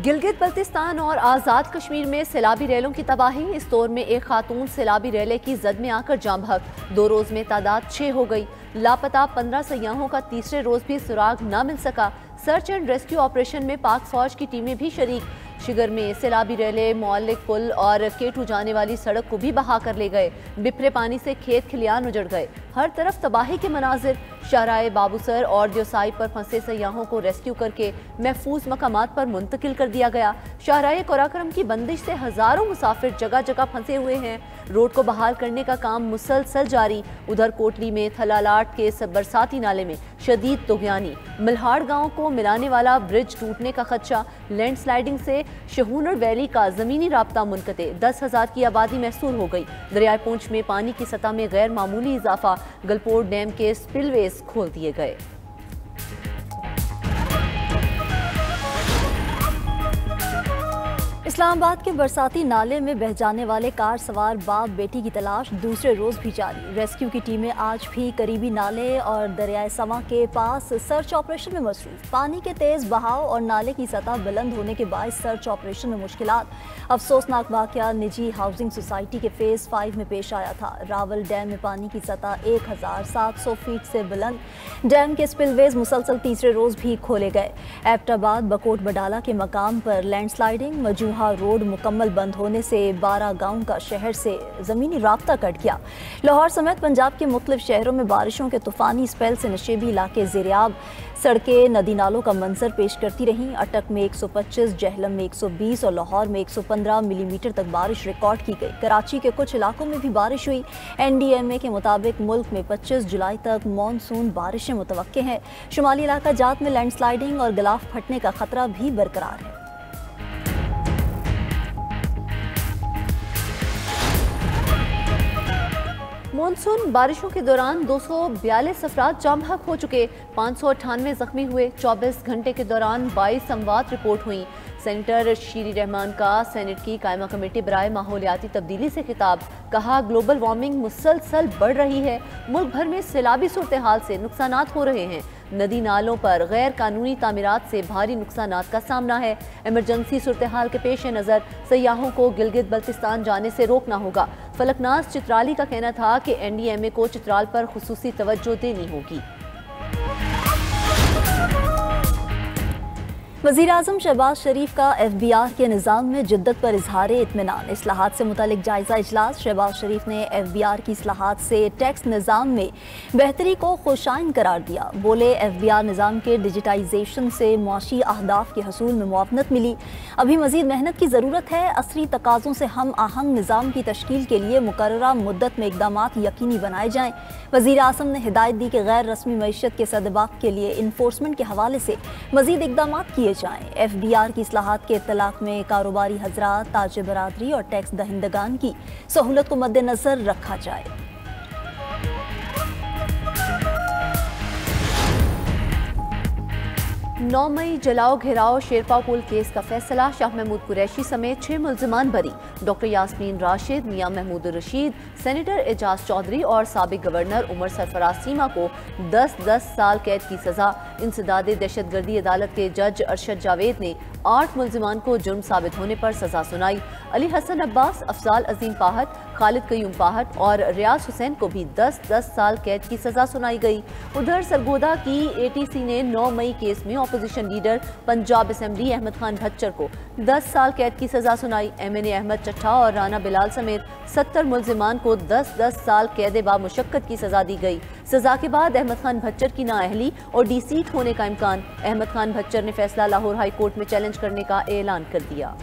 गिलगित बल्तिस्तान और आज़ाद कश्मीर में सैलाबी रेलों की तबाही। इस दौर में एक खातून सैलाबी रेले की जद में आकर जाम बहक। 2 रोज में तादाद 6 हो गई। लापता 15 सयाहों का तीसरे रोज भी सुराग न मिल सका। सर्च एंड रेस्क्यू ऑपरेशन में पाक फौज की टीमें भी शरीक। शिगर में सैलाबी रेले मौलिक पुल और केटू जाने वाली सड़क को भी बहा कर ले गए। बिफरे पानी से खेत खलियान उजड़ गए। हर तरफ तबाही के मनाजिर। शाहराए बाबूसर और दियोसाई पर फंसे सयाहों को रेस्क्यू करके महफूज मकामात पर मुंतकिल कर दिया गया। शाहराए कोराकरम की बंदिश से हजारों मुसाफिर जगह जगह फंसे हुए हैं। रोड को बहाल करने का काम मुसलसल जारी। उधर कोटली में थलालाट के बरसाती नाले में शदीद तुगयानी। मिल्हाड़ गांव को मिलाने वाला ब्रिज टूटने का खदशा। लैंडस्लाइडिंग से शहूनर वैली का जमीनी राब्ता मुनक़ते। 10,000 की आबादी महसूर हो गई। दरियाए पूंछ में पानी की सतह में गैर मामूली इजाफा। गलपोर्ट डैम के स्पिलवेज खोल दिए गए। इस्लामाबाद के बरसाती नाले में बह जाने वाले कार सवार बाप बेटी की तलाश दूसरे रोज भी जारी। रेस्क्यू की टीमें आज भी करीबी नाले और दरियाए समा के पास सर्च ऑपरेशन में मसरूफ। पानी के तेज बहाव और नाले की सतह बुलंद होने के बायस सर्च ऑपरेशन में मुश्किलात। अफसोसनाक वाकया निजी हाउसिंग सोसाइटी के फेज 5 में पेश आया था। रावल डैम में पानी की सतह 1700 फीट से बुलंद। डैम के स्पिलवेज मुसलसल तीसरे रोज भी खोले गए। एबटाबाद बकोट बडाला के मकाम पर लैंडस्लाइडिंग। मजूहा रोड मुकम्मल बंद होने से 12 गांव का शहर से जमीनी राब्ता कट गया। लाहौर समेत पंजाब के मुख्तलिफ शहरों में बारिशों के तूफानी स्पेल से नशेबी इलाके ज़ेरियाब। सड़कें नदी नालों का मंजर पेश करती रहीं। अटक में 125, जहलम में 120 और लाहौर में 115 मिलीमीटर तक बारिश रिकॉर्ड की गई। कराची के कुछ इलाकों में भी बारिश हुई। NDMA के मुताबिक मुल्क में 25 जुलाई तक मानसून बारिशें मुतवक्के हैं। शुमाली इलाका जात में लैंडस्लाइडिंग और गिलाफ फटने का खतरा भी बरकरार है। मानसून बारिशों के दौरान 242 अफराद जाम बहक हो चुके। 598 जख्मी हुए। 24 घंटे के दौरान 22 अमवात रिपोर्ट हुई। सेनेटर शीरी रहमान का सेनेट की कायमा कमेटी बराए माहौलियाती तब्दीली से खिताब। कहा, ग्लोबल वार्मिंग मुसलसल बढ़ रही है। मुल्क भर में सैलाबी सूरत हाल से नुकसानात हो रहे हैं। नदी नालों पर गैर कानूनी तामीरात से भारी नुकसानात का सामना है। इमरजेंसी सूरत हाल के पेश नज़र सयाहों को गिलगित बल्तिस्तान जाने से रोकना होगा। फलकनाज चित्राली का कहना था कि NDMA को चित्राल पर खुसूसी तवज्जो देनी होगी। वज़ीर आज़म शहबाज शरीफ का FBR के निज़ाम में जिद्दत पर इजहार इत्मीनान। इस्लाहात से मुतालिक जायज़ा इजलास। शहबाज शरीफ ने FBR की इस्लाहात से टैक्स निज़ाम में बेहतरी को खुशाइन करार दिया। बोले, FBR निज़ाम के डिजिटाइजेशन से मुआशी अहदाफ के हसूल में मुआवनत मिली। अभी मज़ीद मेहनत की ज़रूरत है। असरी तकाज़ों से हम आहंग निज़ाम की तश्कील के लिए मुकर्ररा मुद्दत में इक़दामात यकीनी बनाए जाएँ। वज़ीर आज़म ने हिदायत दी कि गैर रस्मी मईशत के सदबाक़ के लिए इन्फोर्समेंट के हवाले से मज़ीद इक़दामात किए जाएं। FBR की इस्लाहात के इत्तलाक़ में कारोबारी हज़रात, ताजिर बरादरी और टैक्स दहिंदगान की सहूलत को मद्देनज़र रखा जाए। 9 मई जलाओ घेराव शेरपा पुल केस का फैसला। शाह महमूद कुरैशी समेत 6 मुल्ज़िमान बरी। डॉक्टर यास्मीन राशिद, मियां महमूद रशीद, सेनेटर एजाज चौधरी और साबिक गवर्नर उमर सरफराज सीमा को 10-10 साल कैद की सजा। इंसदादे दहशतगर्दी अदालत के जज अरशद जावेद ने 8 मुल्ज़िमान को जुर्म साबित होने पर सजा सुनाई। अली हसन अब्बास, अफजाल अजीम पाहट, खालिद कयूम पाहट और रियाज हुसैन को भी 10-10 साल कैद की सजा सुनाई गई। उधर सरगोदा की ATC ने 9 मई केस में opposition leader Punjab assembly Ahmad Khan Bhachar को 10 साल कैद की सजा सुनाई। MNA अहमद चट्ठा और राना बिलाल समेत 70 मुल्ज़िमान को 10-10 साल कैद बा मुशक्कत की सजा दी गई। सजा के बाद अहमद खान भच्चर की नाअहली और डिसीट होने का इम्कान। अहमद खान भच्चर ने फैसला लाहौर हाई कोर्ट में चैलेंज करने का ऐलान कर दिया।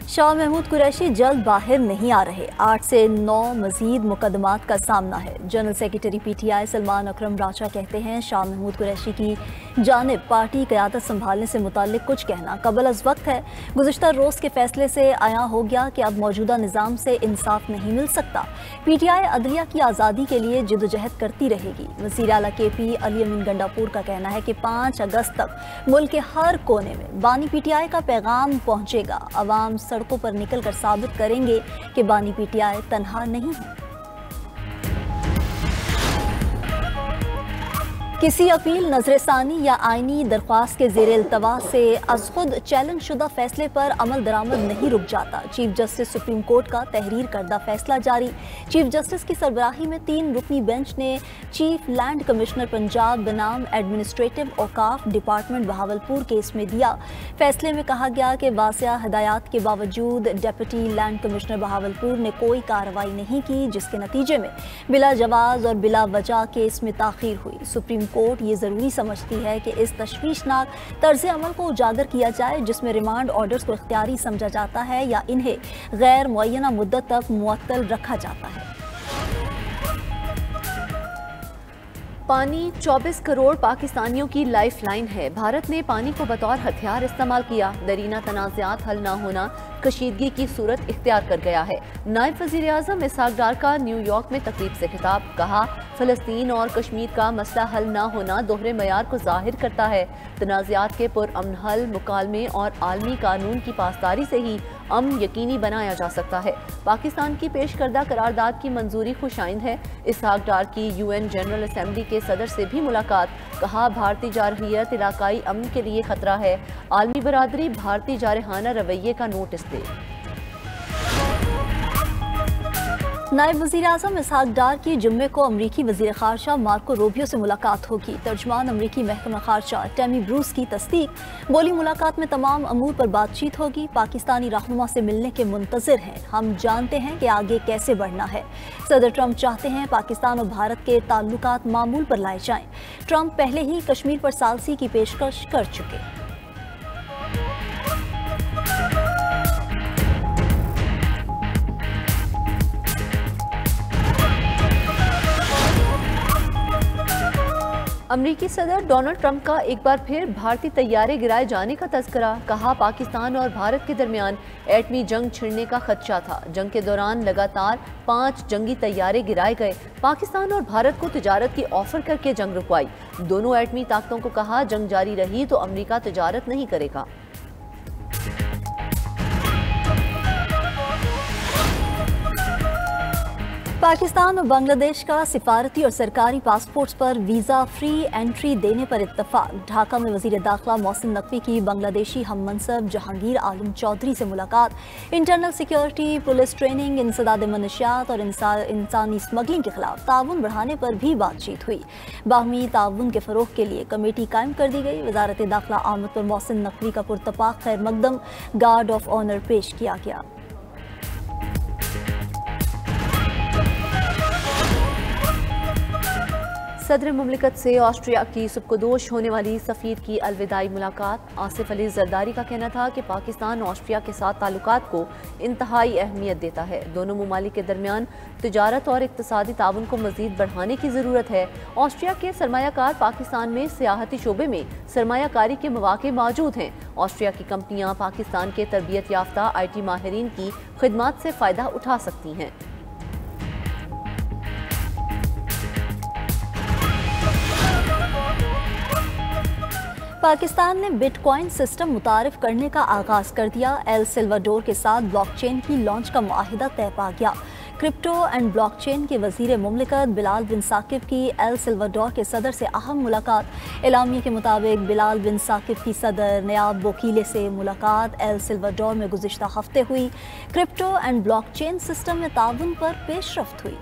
शाह महमूद कुरैशी जल्द बाहर नहीं आ रहे। 8 से 9 मजीद मुकदमात का सामना है। जनरल सेक्रेटरी PTI सलमान अकरम राजा कहते हैं, शाह महमूद कुरैशी की जानिब पार्टी क़यादत संभालने से मुताल्लिक कुछ कहना कबल अज़ वक्त है। गुज़िश्ता रोज़ के फैसले से आया हो गया कि अब मौजूदा निज़ाम से इंसाफ नहीं मिल सकता। PTI अदलिया की आज़ादी के लिए जिद्दोजहद करती रहेगी। वज़ीर आला KP अली अमीन गंडापुर का कहना है कि 5 अगस्त तक मुल्क के हर कोने में बानी PTI का पैगाम पहुँचेगा। अवाम सड़कों पर निकल कर साबित करेंगे कि बानी PTI तन्हा नहीं है। किसी अपील, नजरसानी या आईनी दरख्वास्त के ज़ेर इल्तवा से अज़ खुद चैलेंज शुदा फैसले पर अमल दरामद नहीं रुक जाता। चीफ जस्टिस सुप्रीम कोर्ट का तहरीर करदा फैसला जारी। चीफ जस्टिस की सरबराही में 3 रुकनी बेंच ने चीफ लैंड कमिश्नर पंजाब बनाम एडमिनिस्ट्रेटिव औकाफ डिपार्टमेंट बहावलपुर केस में दिया। फैसले में कहा गया कि वासिया हदायत के बावजूद डिप्टी लैंड कमिश्नर बहावलपुर ने कोई कार्रवाई नहीं की, जिसके नतीजे में बिला जवाज और बिला वजह केस में ताख़ीर हुई। सुप्रीम कोर्ट ये ज़रूरी समझती है कि इस तशवीशनाक तर्ज अमल को उजागर किया जाए जिसमें रिमांड ऑर्डर्स को इख्तियारी समझा जाता है या इन्हें गैर मुअय्यना मुद्दत तक मुअत्तल रखा जाता है। पानी 24 करोड़ पाकिस्तानियों की लाइफ लाइन है। भारत ने पानी को बतौर हथियार इस्तेमाल किया। दरीना तनाज़ात हल न होना कशीदगी की सूरत इख्तियार कर गया है। नायब वज़ीर आज़म इसहाक डार का न्यूयॉर्क में तकरीब से खिताब। कहा, फ़लस्तीन और कश्मीर का मसला हल न होना दोहरे मयार को ज़ाहिर करता है। तनाज़ात के पुरअमन हल, मुकालमे और आलमी कानून की पासदारी से ही अमन यकीनी बनाया जा सकता है। पाकिस्तान की पेश करदा करारदाद की मंजूरी खुशाइंद है। इसहाक डार की UN जनरल असम्बली के सदर से भी मुलाकात। कहा, भारतीय जारहियत इलाकाई अमन के लिए खतरा है। आलमी बरादरी भारतीय जारहाना रवैये का नोटिस दे। नायब वज़ीर आज़म इसहाक डार की जुम्मे को अमरीकी वज़ीर ख़ारजा मार्को रूबियो से मुलाकात होगी। तर्जमान अमरीकी महकमा ख़ारजा टैमी ब्रूस की तस्दीक। बोली, मुलाकात में तमाम अमूर पर बातचीत होगी। पाकिस्तानी रहनुमा से मिलने के मुंतज़िर हैं। हम जानते हैं कि आगे कैसे बढ़ना है। सदर ट्रंप चाहते हैं पाकिस्तान और भारत के ताल्लुकात मामूल पर लाए जाएं। ट्रंप पहले ही कश्मीर पर सालसी की पेशकश कर चुके। अमरीकी सदर डोनाल्ड ट्रंप का एक बार फिर भारतीय तैयारे गिराए जाने का तज़किरा। कहा, पाकिस्तान और भारत के दरमियान एटमी जंग छिड़ने का खदशा था। जंग के दौरान लगातार 5 जंगी तैयारे गिराए गए। पाकिस्तान और भारत को तिजारत की ऑफर करके जंग रुकवाई। दोनों एटमी ताकतों को कहा, जंग जारी रही तो अमरीका तिजारत नहीं करेगा। पाकिस्तान और बांग्लादेश का सिफारती और सरकारी पासपोर्ट्स पर वीज़ा फ्री एंट्री देने पर इत्तफाक। ढाका में वज़ीर दाखिला मोहसिन नकवी की बांग्लादेशी हम मनसब जहांगीर आलम चौधरी से मुलाकात। इंटरनल सिक्योरिटी, पुलिस ट्रेनिंग, इंसदाद मनशियात और इंसानी स्मगलिंग के खिलाफ ताउन बढ़ाने पर भी बातचीत हुई। बाहमी ताउन के फ़रोग के लिए कमेटी कायम कर दी गई। वज़ारत दाखिला आमद पर मोहसिन नकवी का पुरतपाक खैर मकदम गार्ड ऑफ ऑनर पेश किया गया। सदर मुमलिकत से ऑस्ट्रिया की सुबकदोश होने वाली सफ़ीर की अलविदाई मुलाकात। आसिफ अली जरदारी का कहना था कि पाकिस्तान ऑस्ट्रिया के साथ ताल्लुकात को इंतहाई अहमियत देता है। दोनों ममालिक के दरमियान तिजारत और इक्तसादी ताउन को मज़ीद बढ़ाने की ज़रूरत है। ऑस्ट्रिया के सरमायाकार पाकिस्तान में सियाहती शोबे में सरमायाकारी के मौके मौजूद हैं। ऑस्ट्रिया की कंपनियाँ पाकिस्तान के तरबियत याफ्ता IT माहिरीन की खिदमत से फ़ायदा उठा सकती हैं। पाकिस्तान ने बिटकॉइन सिस्टम मुतारिफ करने का आगाज़ कर दिया। एल सल्वाडोर के साथ ब्लॉकचेन की लॉन्च का मुआहिदा तय पा गया। क्रिप्टो एंड ब्लॉकचेन के वज़ीर मुमलिकत बिलाल बिन साकिब की एल सल्वाडोर के सदर से अहम मुलाकात। एलामिया के मुताबिक बिलाल बिन साकिब की सदर नयाब बोकीले से मुलाकात एल सल्वाडोर में गुज़िश्ता हफ्ते हुई। क्रिप्टो एंड ब्लॉकचेन सिस्टम में ताउन पर पेशरफ्त हुई।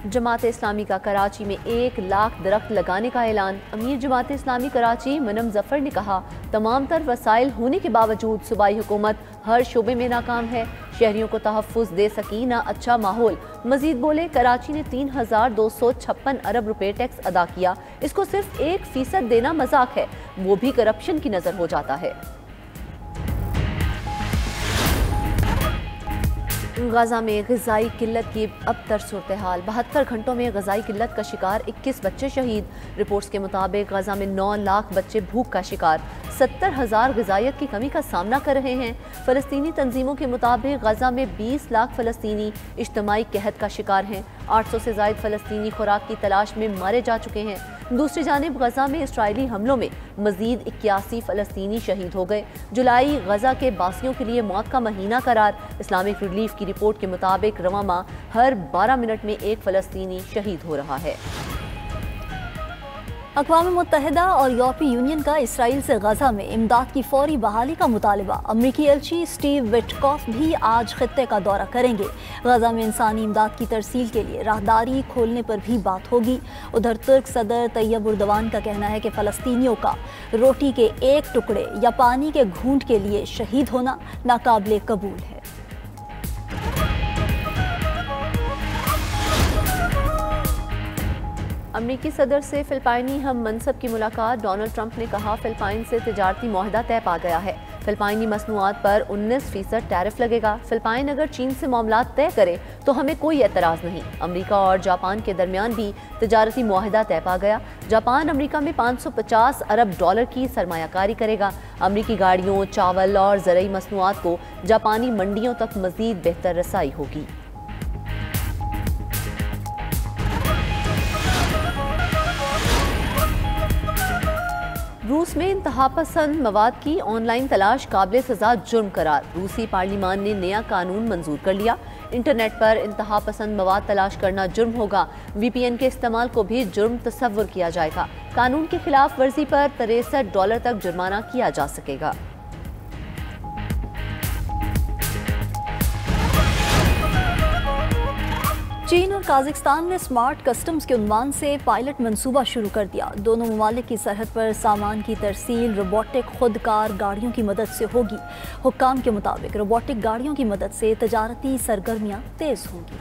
जमात इस्लामी का कराची में 1 लाख दरख्त लगाने का ऐलान। अमीर जमात इस्लामी कराची मनम जफर ने कहा, तमाम तर वसाइल होने के बावजूद सूबाई हुकूमत हर शोबे में नाकाम है। शहरियों को तहफ़्फ़ुज़ दे सकी ना अच्छा माहौल। मजीद बोले, कराची ने 3256 अरब रुपए टैक्स अदा किया। इसको सिर्फ 1% देना मजाक है, वो भी करप्शन की नज़र हो जाता है। गाज़ा में ग़िज़ाई किल्लत की अबतर सूरत हाल। 72 घंटों में ग़िज़ाई किल्लत का शिकार 21 बच्चे शहीद। रिपोर्ट्स के मुताबिक गाज़ा में 9 लाख बच्चे भूख का शिकार। 70,000 ग़िज़ायत की कमी का सामना कर रहे हैं। फ़लस्तीनी तंजीमों के मुताबिक गाज़ा में 20 लाख फ़लस्तीनी इज्तिमाई कहत का शिकार हैं। 800 से ज़ायद फ़लस्तीनी खुराक की तलाश में मारे जा चुके हैं। दूसरी जानिब गजा में इसराइली हमलों में मजीद 81 फलस्तीनी शहीद हो गए। जुलाई गजा के बासियों के लिए मौत का महीना करार। इस्लामिक रिलीफ की रिपोर्ट के मुताबिक रवा माह हर 12 मिनट में एक फलस्तीनी शहीद हो रहा है। अक़वाम मुत्तहिदा और यूरोपीय यूनियन का इसराइल से गजा में इमदाद की फौरी बहाली का मुतालबा। अमरीकी एलची स्टीव विटकॉफ भी आज खित्ते का दौरा करेंगे। गजा में इंसानी इमदाद की तरसील के लिए राहदारी खोलने पर भी बात होगी। उधर तुर्क सदर तैयब उर्दवान का कहना है कि फ़लस्तीनियों का रोटी के एक टुकड़े या पानी के घूंट के लिए शहीद होना नाकाबिले कबूल है। अमरीकी सदर से फिलिपाइनी हम मनसब की मुलाकात। डोनाल्ड ट्रंप ने कहा फिलिपाइन से तिजारती मुआहदा तय पा गया है। फिलिपाइनी मसनूआत पर 19% टैरिफ लगेगा। फिलिपाइन अगर चीन से मामलात तय करे तो हमें कोई एतराज़ नहीं। अमरीका और जापान के दरमियान भी तिजारती मुआहदा तय पा गया। जापान अमरीका में $550 अरब की सरमायाकारी करेगा। अमरीकी गाड़ियों, चावल और ज़रूरी मसनूआत को जापानी मंडियों तक मज़ीद बेहतर रसाई होगी। रूस में इंतहापसंद मवाद की ऑनलाइन तलाश काबिल सजा जुर्म करार। रूसी पार्लिमान ने नया कानून मंजूर कर लिया। इंटरनेट पर इंतहापसंद मवाद तलाश करना जुर्म होगा। VPN के इस्तेमाल को भी जुर्म तस्वुर किया जाएगा। कानून की खिलाफ वर्जी पर $63 तक जुर्माना किया जा सकेगा। चीन और काज़ाख्स्तान ने स्मार्ट कस्टम्स के उन्वान से पायलट मंसूबा शुरू कर दिया। दोनों ममालिक की सरहद पर सामान की तरसील रोबोटिक खुदकार गाड़ियों की मदद से होगी। हुक्काम के मुताबिक रोबोटिक गाड़ियों की मदद से तजारती सरगर्मियाँ तेज़ होंगी।